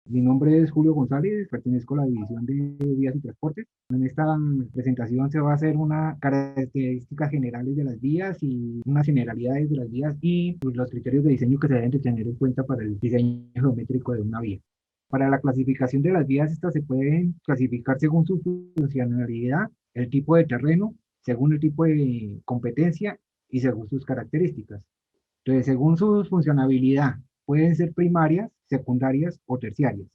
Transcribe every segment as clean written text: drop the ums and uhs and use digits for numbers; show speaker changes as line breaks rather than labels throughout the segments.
Mi nombre es Julio González, pertenezco a la División de Vías y Transportes. En esta presentación se va a hacer unas características generales de las vías y unas generalidades de las vías y pues, los criterios de diseño que se deben de tener en cuenta para el diseño geométrico de una vía. Para la clasificación de las vías, estas se pueden clasificar según su funcionalidad, el tipo de terreno, según el tipo de competencia y según sus características. Entonces, según su funcionalidad, pueden ser primarias, secundarias o terciarias.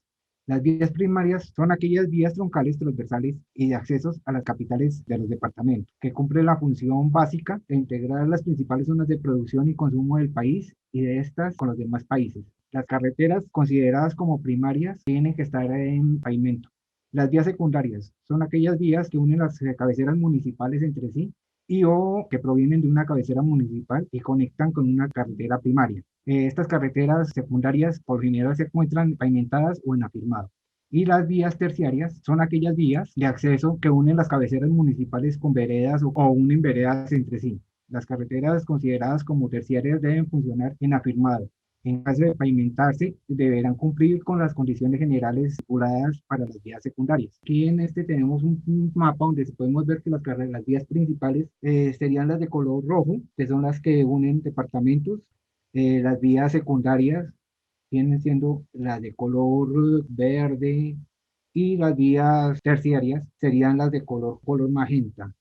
Las vías primarias son aquellas vías troncales, transversales y de accesos a las capitales de los departamentos, que cumplen la función básica de integrar las principales zonas de producción y consumo del país y de estas con los demás países. Las carreteras consideradas como primarias tienen que estar en pavimento. Las vías secundarias son aquellas vías que unen las cabeceras municipales entre sí y o que provienen de una cabecera municipal y conectan con una carretera primaria. Estas carreteras secundarias por general se encuentran pavimentadas o en afirmado. Y las vías terciarias son aquellas vías de acceso que unen las cabeceras municipales con veredas o unen veredas entre sí. Las carreteras consideradas como terciarias deben funcionar en afirmado. En caso de pavimentarse, deberán cumplir con las condiciones generales estipuladas para las vías secundarias. Aquí en este tenemos un mapa donde podemos ver que las vías principales serían las de color rojo, que son las que unen departamentos. Las vías secundarias vienen siendo las de color verde y las vías terciarias serían las de color magenta.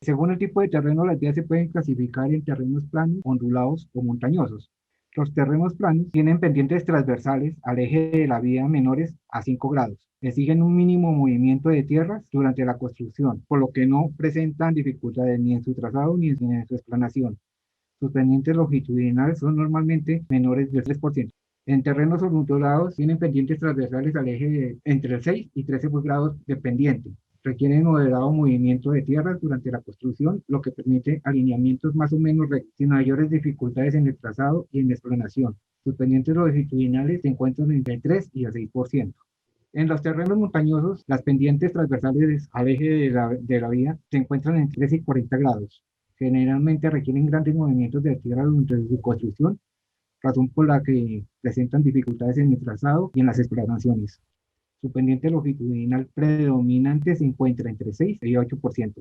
Según el tipo de terreno, las vías se pueden clasificar en terrenos planos, ondulados o montañosos. Los terrenos planos tienen pendientes transversales al eje de la vía menores a 5 grados. Exigen un mínimo movimiento de tierras durante la construcción, por lo que no presentan dificultades ni en su trazado ni en su explanación. Sus pendientes longitudinales son normalmente menores del 3%. En terrenos ondulados tienen pendientes transversales al eje de entre el 6 y 13 grados de pendiente. Requieren moderado movimiento de tierras durante la construcción, lo que permite alineamientos más o menos rectos, sin mayores dificultades en el trazado y en la explanación. Sus pendientes longitudinales se encuentran entre el 3 y el 6%. En los terrenos montañosos, las pendientes transversales al eje de la vía se encuentran en 13 y 40 grados. Generalmente requieren grandes movimientos de tierra durante su construcción, razón por la que presentan dificultades en el trazado y en las explanaciones. Su pendiente longitudinal predominante se encuentra entre 6 y 8%.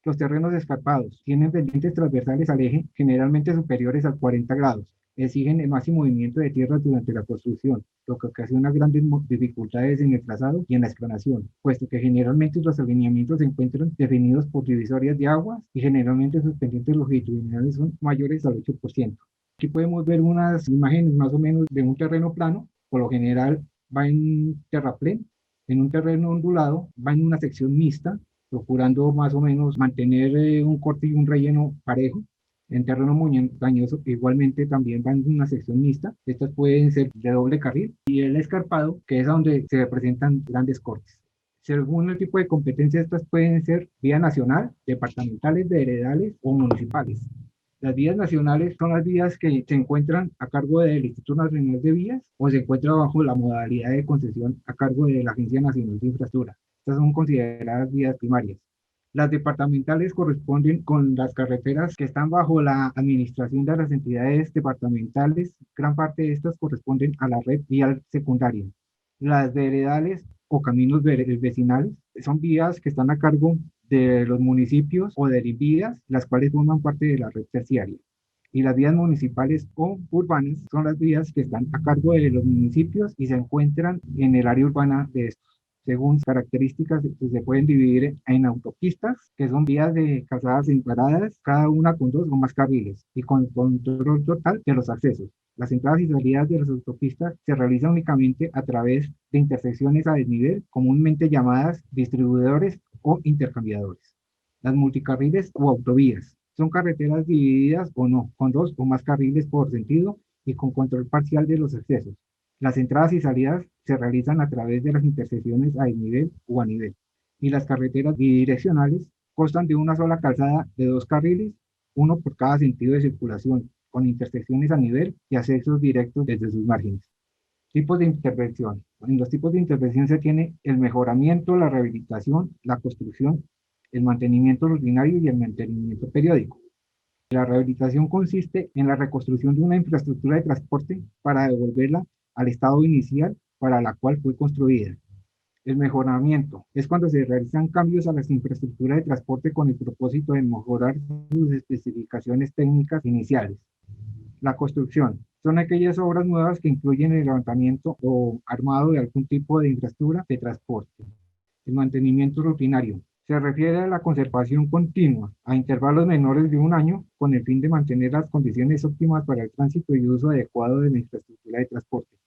Los terrenos escarpados tienen pendientes transversales al eje, generalmente superiores a 40 grados. Exigen el máximo movimiento de tierra durante la construcción, lo que ocasiona grandes dificultades en el trazado y en la explanación, puesto que generalmente los alineamientos se encuentran definidos por divisorias de aguas y generalmente sus pendientes longitudinales son mayores al 8%. Aquí podemos ver unas imágenes más o menos de un terreno plano, por lo general va en terraplén, en un terreno ondulado va en una sección mixta, procurando más o menos mantener un corte y un relleno parejo. En terreno montañoso igualmente también van en una sección mixta. Estas pueden ser de doble carril y el escarpado, que es donde se presentan grandes cortes. Según el tipo de competencia, estas pueden ser vía nacional, departamentales, veredales o municipales. Las vías nacionales son las vías que se encuentran a cargo del Instituto Nacional de Vías o se encuentran bajo la modalidad de concesión a cargo de la Agencia Nacional de Infraestructura. Estas son consideradas vías primarias. Las departamentales corresponden con las carreteras que están bajo la administración de las entidades departamentales. Gran parte de estas corresponden a la red vial secundaria. Las veredales o caminos vecinales son vías que están a cargo de los municipios o de vías, las cuales forman parte de la red terciaria. Y las vías municipales o urbanas son las vías que están a cargo de los municipios y se encuentran en el área urbana de estos. Según características, se pueden dividir en autopistas, que son vías de calzadas separadas, cada una con dos o más carriles, y con control total de los accesos. Las entradas y salidas de las autopistas se realizan únicamente a través de intersecciones a desnivel, comúnmente llamadas distribuidores o intercambiadores. Las multicarriles o autovías son carreteras divididas o no, con dos o más carriles por sentido y con control parcial de los accesos. Las entradas y salidas se realizan a través de las intersecciones a desnivel o a nivel. Y las carreteras bidireccionales constan de una sola calzada de dos carriles, uno por cada sentido de circulación, con intersecciones a nivel y accesos directos desde sus márgenes. Tipos de intervención. En los tipos de intervención se tiene el mejoramiento, la rehabilitación, la construcción, el mantenimiento rutinario y el mantenimiento periódico. La rehabilitación consiste en la reconstrucción de una infraestructura de transporte para devolverla al estado inicial para la cual fue construida. El mejoramiento es cuando se realizan cambios a las infraestructuras de transporte con el propósito de mejorar sus especificaciones técnicas iniciales. La construcción son aquellas obras nuevas que incluyen el levantamiento o armado de algún tipo de infraestructura de transporte. El mantenimiento rutinario se refiere a la conservación continua a intervalos menores de un año con el fin de mantener las condiciones óptimas para el tránsito y uso adecuado de la infraestructura de transporte.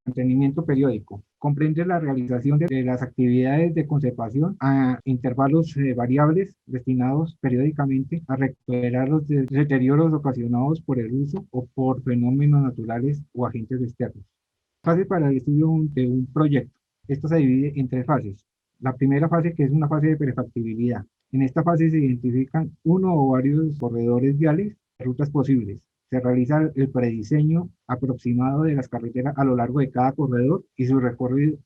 Mantenimiento periódico comprende la realización de las actividades de conservación a intervalos variables destinados periódicamente a recuperar los deterioros ocasionados por el uso o por fenómenos naturales o agentes externos. Fase para el estudio de un proyecto. Esto se divide en tres fases. La primera fase, que es una fase de prefactibilidad. En esta fase se identifican uno o varios corredores viales, rutas posibles. Se realiza el prediseño aproximado de las carreteras a lo largo de cada corredor y su recorrido.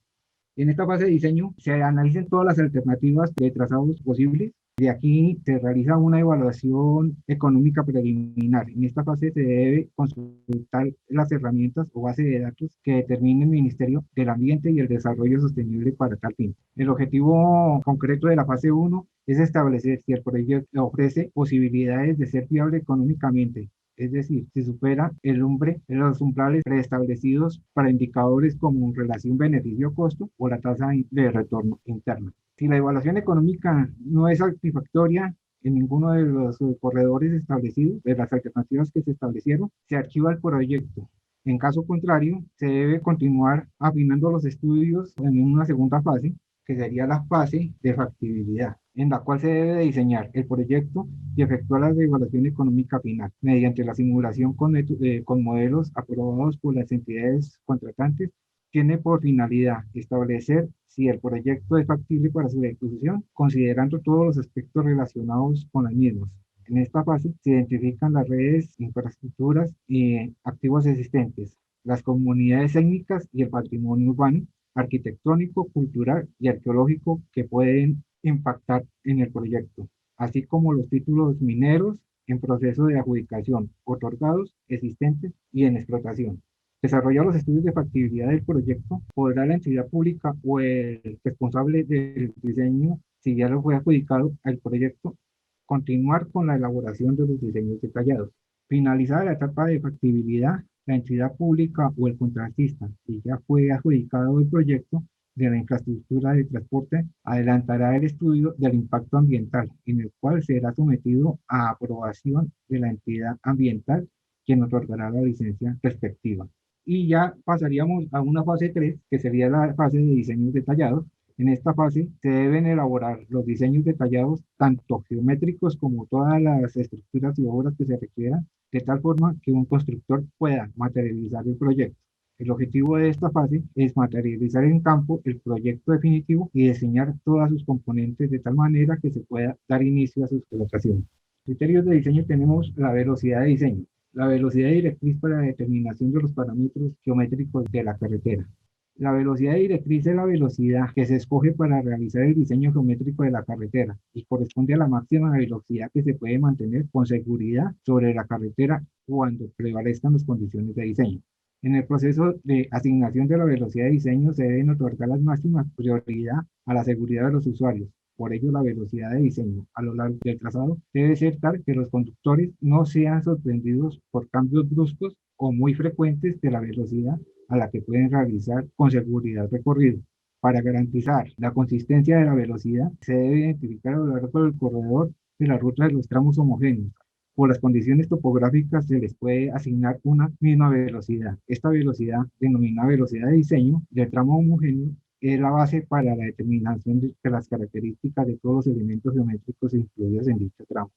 En esta fase de diseño se analizan todas las alternativas de trazados posibles. De aquí se realiza una evaluación económica preliminar. En esta fase se debe consultar las herramientas o base de datos que determine el Ministerio del Ambiente y el Desarrollo Sostenible para tal fin. El objetivo concreto de la fase 1 es establecer si el proyecto ofrece posibilidades de ser viable económicamente, es decir, si supera los umbrales preestablecidos para indicadores como relación beneficio-costo o la tasa de retorno interna. Si la evaluación económica no es satisfactoria en ninguno de los corredores establecidos, de las alternativas que se establecieron, se archiva el proyecto. En caso contrario, se debe continuar afinando los estudios en una segunda fase, que sería la fase de factibilidad, en la cual se debe diseñar el proyecto y efectuar la evaluación económica final mediante la simulación con modelos aprobados por las entidades contratantes. Tiene por finalidad establecer si el proyecto es factible para su ejecución, considerando todos los aspectos relacionados con los mismos. En esta fase se identifican las redes, infraestructuras y activos existentes, las comunidades técnicas y el patrimonio urbano, arquitectónico, cultural y arqueológico que pueden impactar en el proyecto, así como los títulos mineros en proceso de adjudicación, otorgados, existentes y en explotación. Desarrollar los estudios de factibilidad del proyecto, podrá la entidad pública o el responsable del diseño, si ya lo fue adjudicado al proyecto, continuar con la elaboración de los diseños detallados. Finalizada la etapa de factibilidad, la entidad pública o el contratista, si ya fue adjudicado el proyecto de la infraestructura de transporte, adelantará el estudio del impacto ambiental, en el cual será sometido a aprobación de la entidad ambiental, quien otorgará la licencia respectiva. Y ya pasaríamos a una fase 3, que sería la fase de diseños detallados. En esta fase se deben elaborar los diseños detallados, tanto geométricos como todas las estructuras y obras que se requieran, de tal forma que un constructor pueda materializar el proyecto. El objetivo de esta fase es materializar en campo el proyecto definitivo y diseñar todas sus componentes de tal manera que se pueda dar inicio a su explotación. Criterios de diseño: tenemos la velocidad de diseño, la velocidad directriz para la determinación de los parámetros geométricos de la carretera. La velocidad directriz es la velocidad que se escoge para realizar el diseño geométrico de la carretera y corresponde a la máxima velocidad que se puede mantener con seguridad sobre la carretera cuando prevalezcan las condiciones de diseño. En el proceso de asignación de la velocidad de diseño se deben otorgar las máximas prioridad a la seguridad de los usuarios. Por ello, la velocidad de diseño a lo largo del trazado debe ser tal que los conductores no sean sorprendidos por cambios bruscos o muy frecuentes de la velocidad a la que pueden realizar con seguridad el recorrido. Para garantizar la consistencia de la velocidad, se debe identificar a lo largo del corredor de la ruta de los tramos homogéneos. Por las condiciones topográficas se les puede asignar una misma velocidad. Esta velocidad, denominada velocidad de diseño del tramo homogéneo, es la base para la determinación de las características de todos los elementos geométricos incluidos en dicho tramo.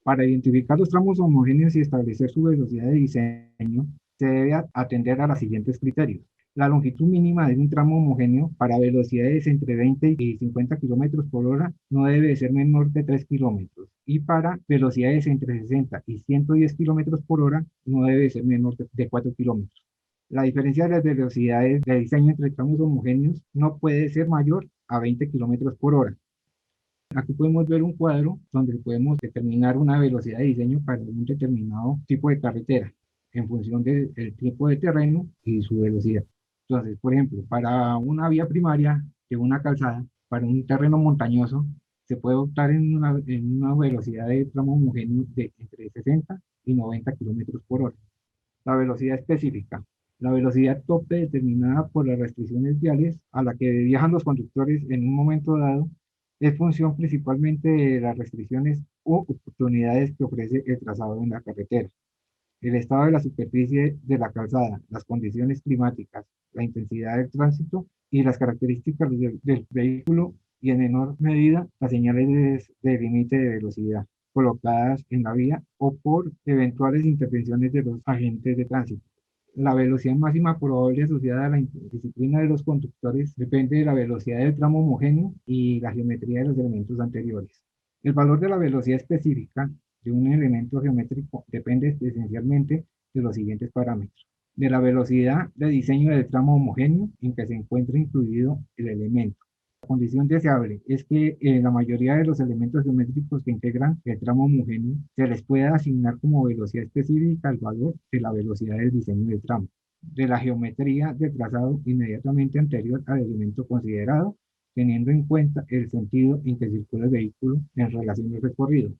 Para identificar los tramos homogéneos y establecer su velocidad de diseño, se debe atender a los siguientes criterios. La longitud mínima de un tramo homogéneo para velocidades entre 20 y 50 km por hora no debe ser menor de 3 km, y para velocidades entre 60 y 110 km por hora no debe ser menor de 4 km. La diferencia de las velocidades de diseño entre tramos homogéneos no puede ser mayor a 20 km por hora. Aquí podemos ver un cuadro donde podemos determinar una velocidad de diseño para un determinado tipo de carretera en función del tipo de terreno y su velocidad. Entonces, por ejemplo, para una vía primaria de una calzada, para un terreno montañoso, se puede optar en una velocidad de tramo homogéneo de entre 60 y 90 kilómetros por hora. La velocidad específica. La velocidad tope determinada por las restricciones viales a la que viajan los conductores en un momento dado es función principalmente de las restricciones u oportunidades que ofrece el trazado en la carretera, el estado de la superficie de la calzada, las condiciones climáticas, la intensidad del tránsito y las características del vehículo y en menor medida las señales de límite de velocidad colocadas en la vía o por eventuales intervenciones de los agentes de tránsito. La velocidad máxima probable asociada a la disciplina de los conductores depende de la velocidad del tramo homogéneo y la geometría de los elementos anteriores. El valor de la velocidad específica de un elemento geométrico depende esencialmente de los siguientes parámetros. De la velocidad de diseño del tramo homogéneo en que se encuentra incluido el elemento. La condición deseable es que la mayoría de los elementos geométricos que integran el tramo homogéneo se les pueda asignar como velocidad específica el valor de la velocidad del diseño del tramo, de la geometría del trazado inmediatamente anterior al elemento considerado, teniendo en cuenta el sentido en que circula el vehículo en relación al recorrido.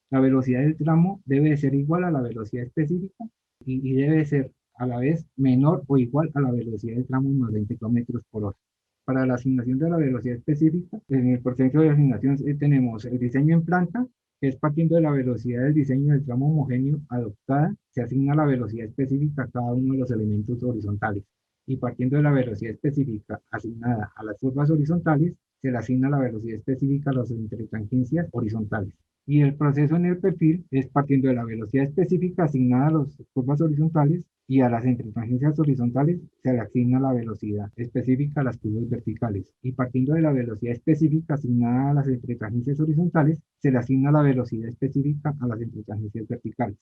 La velocidad del tramo debe ser igual a la velocidad específica y debe ser a la vez menor o igual a la velocidad del tramo más 20 kilómetros por hora. Para la asignación de la velocidad específica, en el proceso de asignación tenemos el diseño en planta, que es partiendo de la velocidad del diseño del tramo homogéneo adoptada, se asigna la velocidad específica a cada uno de los elementos horizontales. Y partiendo de la velocidad específica asignada a las curvas horizontales, se le asigna la velocidad específica a las intertangencias horizontales. Y el proceso en el perfil es partiendo de la velocidad específica asignada a las curvas horizontales y a las intertangencias horizontales se le asigna la velocidad específica a las curvas verticales. Y partiendo de la velocidad específica asignada a las intertangencias horizontales, se le asigna la velocidad específica a las intertangencias verticales.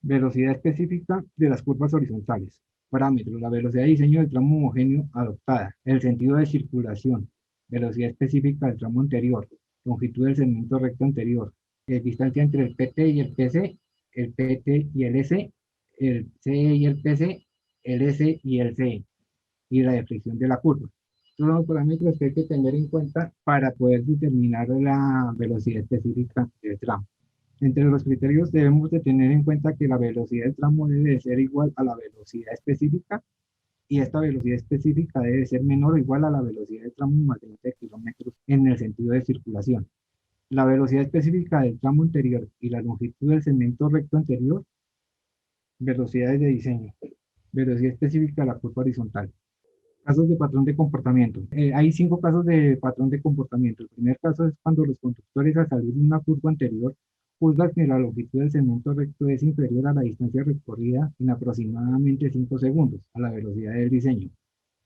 Velocidad específica de las curvas horizontales. Parámetros: la velocidad de diseño del tramo homogéneo adoptada, el sentido de circulación, velocidad específica del tramo anterior, longitud del segmento recto anterior, distancia entre el PT y el PC, el PT y el S, el CE y el PC, el S y el CE, y la deflexión de la curva. Estos son los parámetros que hay que tener en cuenta para poder determinar la velocidad específica del tramo. Entre los criterios debemos de tener en cuenta que la velocidad del tramo debe de ser igual a la velocidad específica y esta velocidad específica debe ser menor o igual a la velocidad del tramo más de 20 kilómetros en el sentido de circulación. La velocidad específica del tramo anterior y la longitud del segmento recto anterior, velocidades de diseño, velocidad específica de la curva horizontal. Casos de patrón de comportamiento. Hay 5 casos de patrón de comportamiento. El primer caso es cuando los conductores al salir de una curva anterior juzgan que la longitud del segmento recto es inferior a la distancia recorrida en aproximadamente 5 segundos a la velocidad del diseño.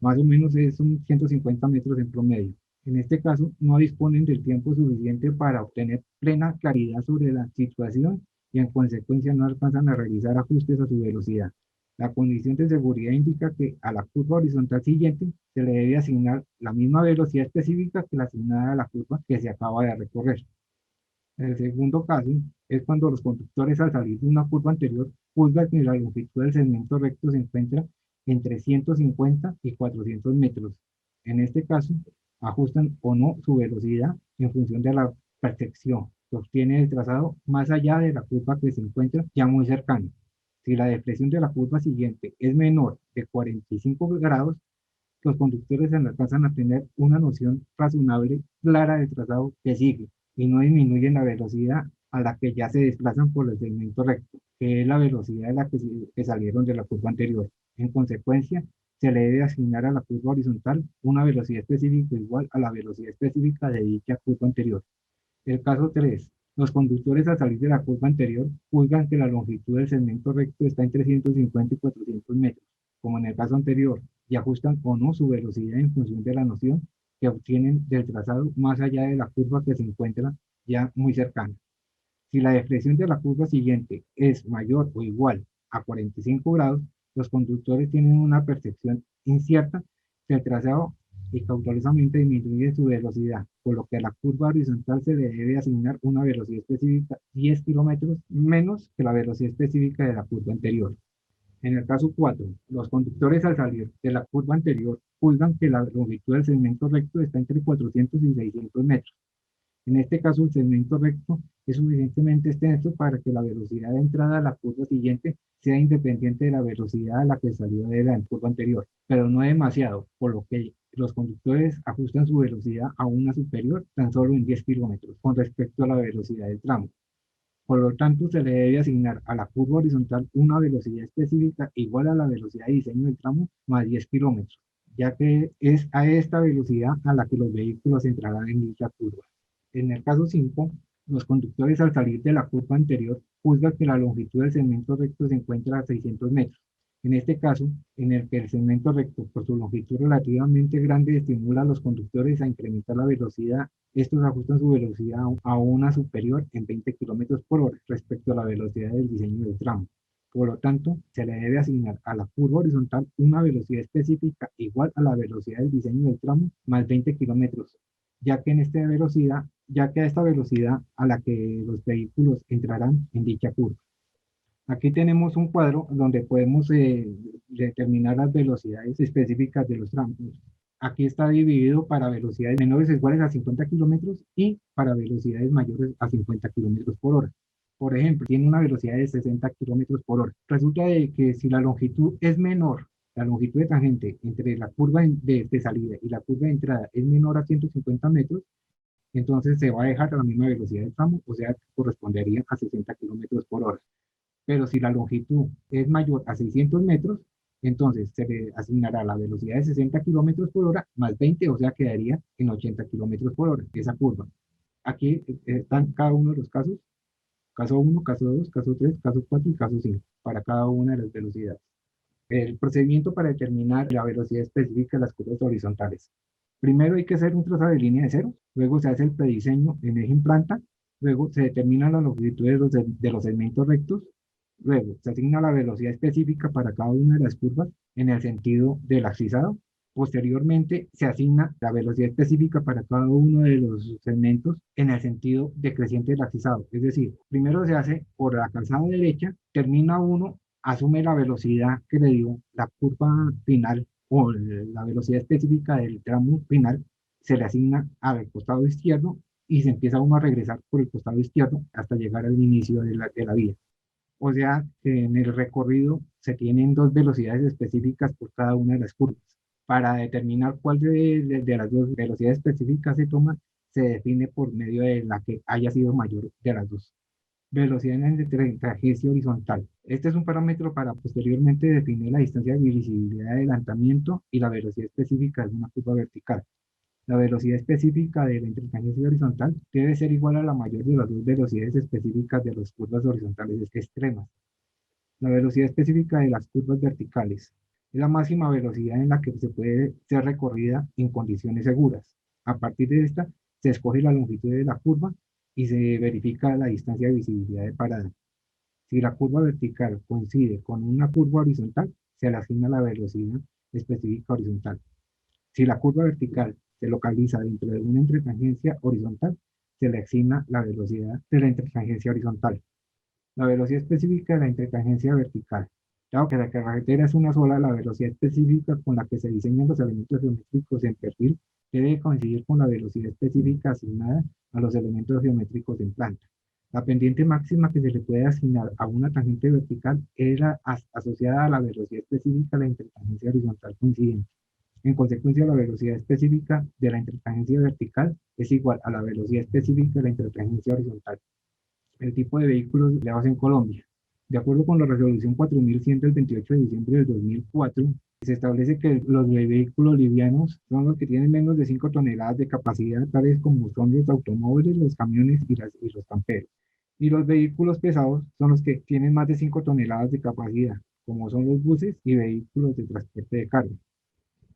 Más o menos es un 150 metros en promedio. En este caso, no disponen del tiempo suficiente para obtener plena claridad sobre la situación y en consecuencia no alcanzan a realizar ajustes a su velocidad. La condición de seguridad indica que a la curva horizontal siguiente se le debe asignar la misma velocidad específica que la asignada a la curva que se acaba de recorrer. El segundo caso es cuando los conductores al salir de una curva anterior juzgan que la longitud del segmento recto se encuentra entre 150 y 400 metros. En este caso, ajustan o no su velocidad en función de la percepción que obtiene el trazado más allá de la curva que se encuentra ya muy cercana. Si la depresión de la curva siguiente es menor de 45 grados, los conductores se alcanzan a tener una noción razonable, clara del trazado que sigue y no disminuyen la velocidad a la que ya se desplazan por el segmento recto, que es la velocidad de la que salieron de la curva anterior. En consecuencia, se le debe asignar a la curva horizontal una velocidad específica igual a la velocidad específica de dicha curva anterior. El caso 3. Los conductores al salir de la curva anterior juzgan que la longitud del segmento recto está entre 150 y 400 metros, como en el caso anterior, y ajustan o no su velocidad en función de la noción que obtienen del trazado más allá de la curva que se encuentra ya muy cercana. Si la deflexión de la curva siguiente es mayor o igual a 45 grados, los conductores tienen una percepción incierta del trazado y cautelosamente disminuye su velocidad, por lo que a la curva horizontal se le debe asignar una velocidad específica 10 kilómetros menos que la velocidad específica de la curva anterior. En el caso 4, los conductores al salir de la curva anterior juzgan que la longitud del segmento recto está entre 400 y 600 metros. En este caso, el segmento recto es suficientemente extenso para que la velocidad de entrada a la curva siguiente sea independiente de la velocidad a la que salió de la curva anterior, pero no demasiado, por lo que los conductores ajustan su velocidad a una superior tan solo en 10 kilómetros con respecto a la velocidad del tramo. Por lo tanto, se le debe asignar a la curva horizontal una velocidad específica igual a la velocidad de diseño del tramo más 10 kilómetros, ya que es a esta velocidad a la que los vehículos entrarán en dicha curva. En el caso 5, los conductores al salir de la curva anterior juzgan que la longitud del segmento recto se encuentra a 600 metros. En este caso, en el que el segmento recto, por su longitud relativamente grande, estimula a los conductores a incrementar la velocidad. Estos ajustan su velocidad a una superior en 20 kilómetros por hora respecto a la velocidad del diseño del tramo. Por lo tanto, se le debe asignar a la curva horizontal una velocidad específica igual a la velocidad del diseño del tramo más 20 kilómetros, ya que a esta velocidad a la que los vehículos entrarán en dicha curva. Aquí tenemos un cuadro donde podemos determinar las velocidades específicas de los tramos. Aquí está dividido para velocidades menores o iguales a 50 kilómetros y para velocidades mayores a 50 kilómetros por hora. Por ejemplo, tiene una velocidad de 60 kilómetros por hora. Resulta de que si la longitud es menor, la longitud de tangente entre la curva de salida y la curva de entrada es menor a 150 metros, entonces se va a dejar a la misma velocidad del tramo, o sea, correspondería a 60 kilómetros por hora. Pero si la longitud es mayor a 600 metros, entonces se le asignará la velocidad de 60 kilómetros por hora más 20, o sea, quedaría en 80 kilómetros por hora, esa curva. Aquí están cada uno de los casos, caso 1, caso 2, caso 3, caso 4 y caso 5, para cada una de las velocidades. El procedimiento para determinar la velocidad específica de las curvas horizontales. Primero hay que hacer un trazado de línea de cero, luego se hace el prediseño en eje en planta, luego se determina la longitud de los segmentos rectos, luego se asigna la velocidad específica para cada una de las curvas en el sentido del axizado. Posteriormente se asigna la velocidad específica para cada uno de los segmentos en el sentido decreciente del axizado. Es decir, primero se hace por la calzada derecha, termina uno, asume la velocidad que le dio la curva final o la velocidad específica del tramo final, se le asigna al costado izquierdo y se empieza uno a regresar por el costado izquierdo hasta llegar al inicio de la vía. O sea, que en el recorrido se tienen dos velocidades específicas por cada una de las curvas. Para determinar cuál de las dos velocidades específicas se toma, se define por medio de la que haya sido mayor de las dos. Velocidad en el trajecio horizontal. Este es un parámetro para posteriormente definir la distancia de visibilidad de adelantamiento y la velocidad específica de una curva vertical. La velocidad específica de la intertangencia horizontal debe ser igual a la mayor de las dos velocidades específicas de las curvas horizontales extremas. La velocidad específica de las curvas verticales es la máxima velocidad en la que se puede ser recorrida en condiciones seguras. A partir de esta, se escoge la longitud de la curva y se verifica la distancia de visibilidad de parada. Si la curva vertical coincide con una curva horizontal, se le asigna la velocidad específica horizontal. Si la curva vertical se localiza dentro de una intertangencia horizontal, se le asigna la velocidad de la intertangencia horizontal. La velocidad específica de la intertangencia vertical. Dado que la carretera es una sola, la velocidad específica con la que se diseñan los elementos geométricos en perfil debe coincidir con la velocidad específica asignada a los elementos geométricos en planta. La pendiente máxima que se le puede asignar a una tangente vertical es la asociada a la velocidad específica de la intertangencia horizontal coincidente. En consecuencia, la velocidad específica de la intertangencia vertical es igual a la velocidad específica de la intertangencia horizontal. El tipo de vehículos empleados en Colombia. De acuerdo con la resolución 4100 del 28 de diciembre del 2004, se establece que los vehículos livianos son los que tienen menos de 5 toneladas de capacidad, tales como son los automóviles, los camiones y los camperos. Y los vehículos pesados son los que tienen más de 5 toneladas de capacidad, como son los buses y vehículos de transporte de carga.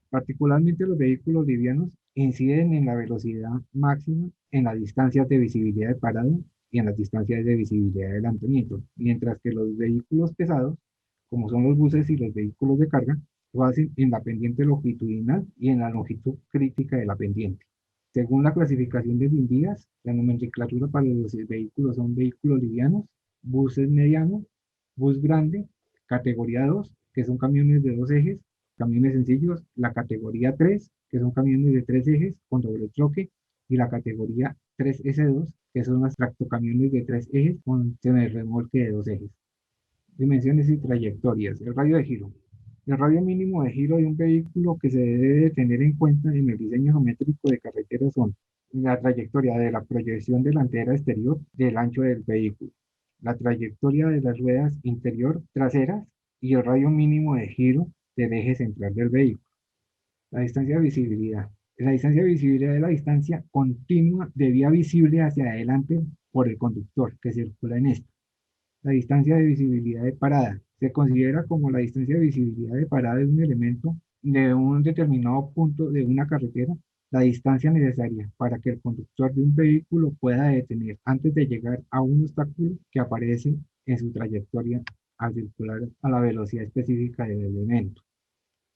Particularmente los vehículos livianos inciden en la velocidad máxima en las distancias de visibilidad de parado y en las distancias de visibilidad de adelantamiento, mientras que los vehículos pesados, como son los buses y los vehículos de carga, lo hacen en la pendiente longitudinal y en la longitud crítica de la pendiente. Según la clasificación de Vinvías, la nomenclatura para los vehículos son vehículos livianos, buses medianos, bus grande, categoría 2, que son camiones de 2 ejes, camiones sencillos, la categoría 3, que son camiones de 3 ejes con doble troque, y la categoría 3S2, que son los tractocamiones de 3 ejes con semirremolque de 2 ejes. Dimensiones y trayectorias. El radio de giro. El radio mínimo de giro de un vehículo que se debe tener en cuenta en el diseño geométrico de carreteras son la trayectoria de la proyección delantera exterior del ancho del vehículo, la trayectoria de las ruedas interior traseras y el radio mínimo de giro del eje central del vehículo. La distancia de visibilidad. La distancia de visibilidad es la distancia continua de vía visible hacia adelante por el conductor que circula en esta. La distancia de visibilidad de parada. Se considera como la distancia de visibilidad de parada de un elemento de un determinado punto de una carretera, la distancia necesaria para que el conductor de un vehículo pueda detener antes de llegar a un obstáculo que aparece en su trayectoria al circular a la velocidad específica del elemento.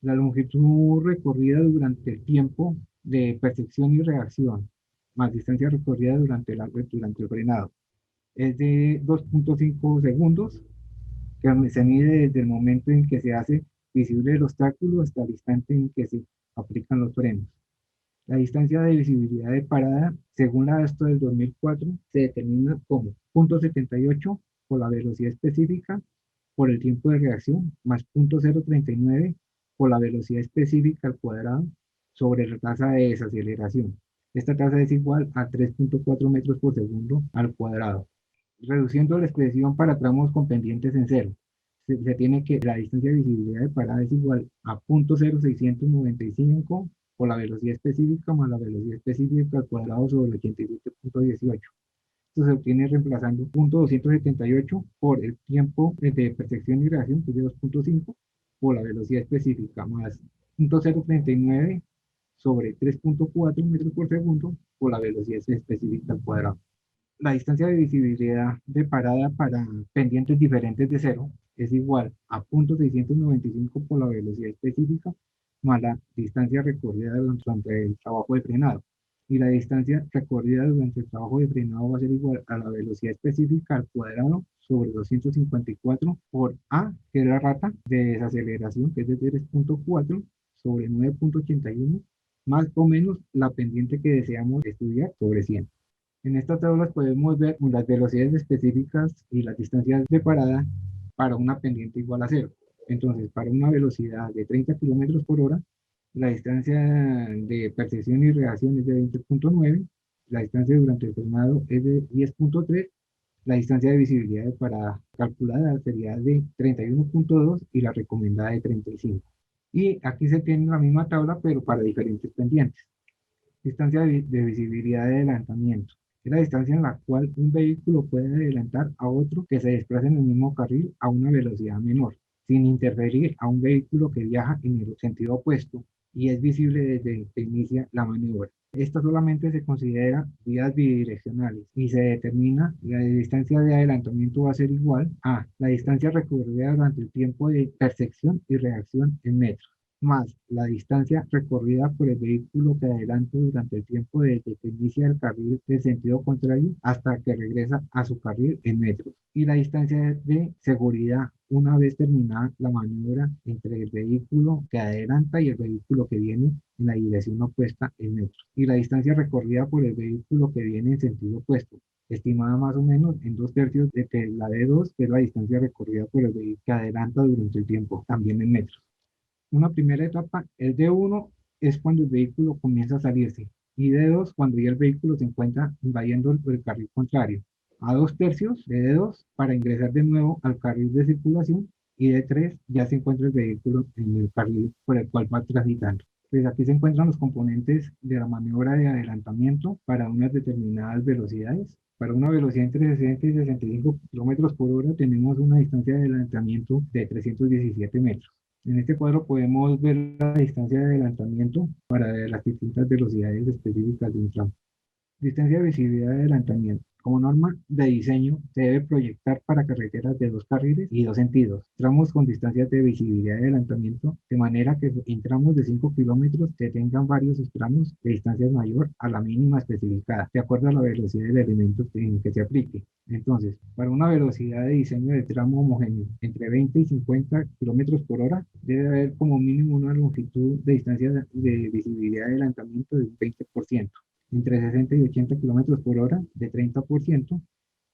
La longitud recorrida durante el tiempo de percepción y reacción, más distancia recorrida durante el frenado, es de 2.5 segundos, que se mide desde el momento en que se hace visible el obstáculo hasta el instante en que se aplican los frenos. La distancia de visibilidad de parada, según la ASTO del 2004, se determina como 0.78 por la velocidad específica por el tiempo de reacción, más 0.039 por la velocidad específica al cuadrado sobre la tasa de desaceleración. Esta tasa es igual a 3.4 metros por segundo al cuadrado. Reduciendo la expresión para tramos con pendientes en cero, se tiene que la distancia de visibilidad de parada es igual a 0.0695 por la velocidad específica más la velocidad específica al cuadrado sobre 87.18. Esto se obtiene reemplazando 0.278 por el tiempo de percepción y reacción, que es de 2.5, por la velocidad específica, más 0.039 sobre 3.4 metros por segundo por la velocidad específica al cuadrado. La distancia de visibilidad de parada para pendientes diferentes de cero es igual a 0.695 por la velocidad específica más la distancia recorrida durante el trabajo de frenado. Y la distancia recorrida durante el trabajo de frenado va a ser igual a la velocidad específica al cuadrado sobre 254 por A, que es la rata de desaceleración, que es de 3.4 sobre 9.81, más o menos la pendiente que deseamos estudiar sobre 100. En estas tablas podemos ver las velocidades específicas y las distancias de parada para una pendiente igual a cero. Entonces, para una velocidad de 30 kilómetros por hora, la distancia de percepción y reacción es de 20.9, la distancia durante el frenado es de 10.3, la distancia de visibilidad de parada calculada sería de 31.2 y la recomendada de 35. Y aquí se tiene la misma tabla, pero para diferentes pendientes. Distancia de visibilidad de adelantamiento. Es la distancia en la cual un vehículo puede adelantar a otro que se desplaza en el mismo carril a una velocidad menor, sin interferir a un vehículo que viaja en el sentido opuesto y es visible desde que inicia la maniobra. Esta solamente se considera vías bidireccionales y se determina la distancia de adelantamiento va a ser igual a la distancia recorrida durante el tiempo de percepción y reacción en metros, más la distancia recorrida por el vehículo que adelanta durante el tiempo desde que inicia el carril del sentido contrario hasta que regresa a su carril en metros, y la distancia de seguridad una vez terminada la maniobra entre el vehículo que adelanta y el vehículo que viene en la dirección opuesta en metros, y la distancia recorrida por el vehículo que viene en sentido opuesto, estimada más o menos en 2/3 de que la D2, que es la distancia recorrida por el vehículo que adelanta durante el tiempo, también en metros. Una primera etapa, el D1 es cuando el vehículo comienza a salirse, y D2 cuando ya el vehículo se encuentra invadiendo el carril contrario. A 2/3 de D2 para ingresar de nuevo al carril de circulación, y D3 ya se encuentra el vehículo en el carril por el cual va transitando. Pues aquí se encuentran los componentes de la maniobra de adelantamiento para unas determinadas velocidades. Para una velocidad entre 60 y 65 kilómetros por hora tenemos una distancia de adelantamiento de 317 metros. En este cuadro podemos ver la distancia de adelantamiento para las distintas velocidades específicas de un tramo. Distancia de visibilidad de adelantamiento. Como norma de diseño, se debe proyectar para carreteras de 2 carriles y 2 sentidos. Tramos con distancias de visibilidad de adelantamiento, de manera que en tramos de 5 kilómetros se tengan varios tramos de distancia mayor a la mínima especificada, de acuerdo a la velocidad del elemento en que se aplique. Entonces, para una velocidad de diseño de tramo homogéneo entre 20 y 50 kilómetros por hora, debe haber como mínimo una longitud de distancia de visibilidad de adelantamiento del 20%, entre 60 y 80 kilómetros por hora de 30%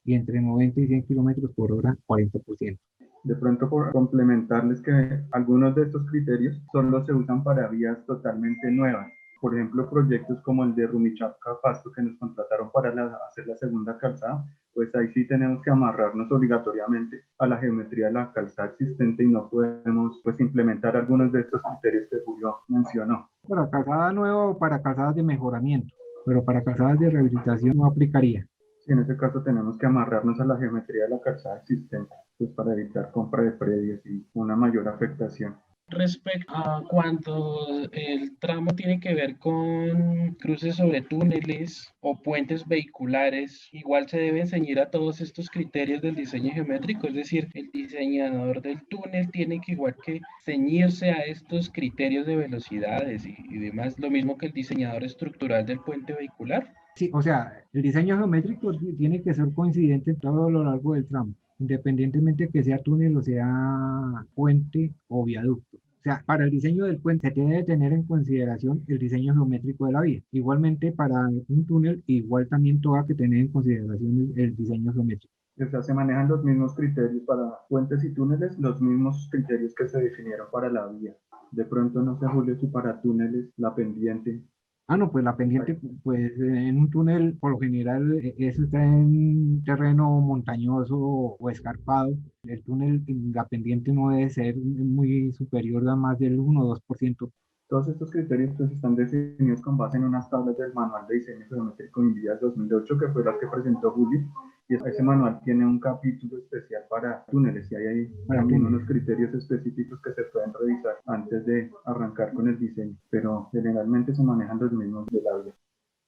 y entre 90 y 100 kilómetros por hora 40%.
De pronto, por complementarles que algunos de estos criterios solo se usan para vías totalmente nuevas. Por ejemplo, proyectos como el de Rumichaca-Pasto que nos contrataron para hacer la segunda calzada, pues ahí sí tenemos que amarrarnos obligatoriamente a la geometría de la calzada existente y no podemos pues implementar algunos de estos criterios que Julio mencionó.
Para calzada nueva o para calzadas de mejoramiento, pero para calzadas de rehabilitación no aplicaría.
Sí, en ese caso tenemos que amarrarnos a la geometría de la calzada existente, pues para evitar compra de predios y una mayor afectación.
Respecto a cuando el tramo tiene que ver con cruces sobre túneles o puentes vehiculares, igual se deben ceñir a todos estos criterios del diseño geométrico, es decir, el diseñador del túnel tiene que igual que ceñirse a estos criterios de velocidades y demás, lo mismo que el diseñador estructural del puente vehicular.
Sí, o sea, el diseño geométrico tiene que ser coincidente en todo lo largo del tramo, independientemente que sea túnel o sea puente o viaducto. O sea, para el diseño del puente se tiene que tener en consideración el diseño geométrico de la vía. Igualmente, para un túnel, igual también toca que tener en consideración el diseño geométrico.
O sea, se manejan los mismos criterios para puentes y túneles, los mismos criterios que se definieron para la vía. De pronto, no sé, Julio, si para túneles la pendiente.
Ah, no, pues la pendiente, pues en un túnel, por lo general, eso está en terreno montañoso o escarpado. El túnel, la pendiente no debe ser muy superior a más del 1 o 2%.
Todos estos criterios pues, están definidos con base en unas tablas del Manual de Diseño Geométrico en Vías 2008, que fue las que presentó Julio. Y ese manual tiene un capítulo especial para túneles y hay ahí
Para
también
túneles.
unos criterios específicos que se pueden revisar antes de arrancar con el diseño, pero generalmente se manejan los mismos de la vía.